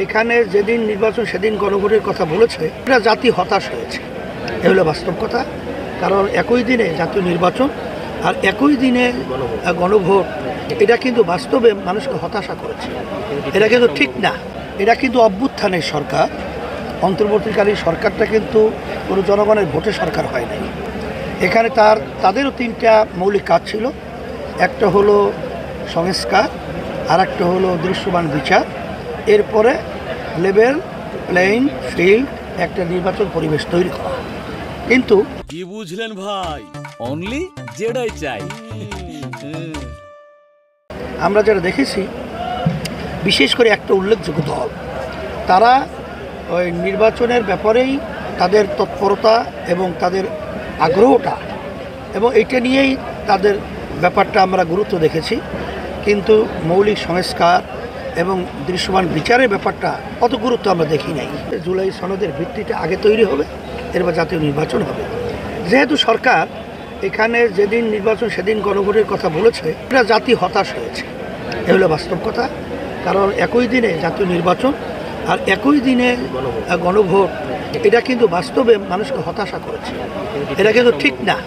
এখানে যেদিন নির্বাচন সেদিন গণভোটের কথা বলেছে, এটা জাতি হতাশ হয়েছে। এ হলো বাস্তব কথা। কারণ একই দিনে জাতীয় নির্বাচন আর একই দিনে গণভোট, এটা কিন্তু বাস্তবে মানুষকে হতাশা করেছে। এটা কিন্তু ঠিক না। এটা কিন্তু অভ্যুত্থানের সরকার। অন্তর্বর্তীকালীন সরকারটা কিন্তু কোনো জনগণের ভোটে সরকার হয় নাই। এখানে তাদেরও তিনটা মৌলিক কাজ ছিল। একটা হলো সংস্কার, আর একটা হলো দৃশ্যমান বিচার, এরপরে লেভেল প্লেইং ফিল্ড একটা নির্বাচন পরিবেশ তৈরি করা। কিন্তু কি বুঝলেন ভাই? অনলি যেটাই চাই। আমরা যারা দেখেছি, বিশেষ করে একটা উল্লেখযোগ্য দল, তারা ওই নির্বাচনের ব্যাপারেই তাদের তৎপরতা এবং তাদের আগ্রহটা এবং এটা নিয়েই তাদের ব্যাপারটা আমরা গুরুত্ব দেখেছি। কিন্তু মৌলিক সংস্কার এবং দৃশ্যমান বিচারের ব্যাপারটা অত গুরুত্ব আমরা দেখি নাই। জুলাই সনদের ভিত্তিতে আগে তৈরি হবে, এরপর জাতীয় নির্বাচন হবে। যেহেতু সরকার এখানে যেদিন নির্বাচন সেদিন গণভোটের কথা বলেছে, এটা জাতি হতাশ হয়েছে। এ হলো বাস্তব কথা। কারণ একই দিনে জাতীয় নির্বাচন আর একই দিনে গণভোট, এটা কিন্তু বাস্তবে মানুষকে হতাশা করেছে। এটা কিন্তু ঠিক না।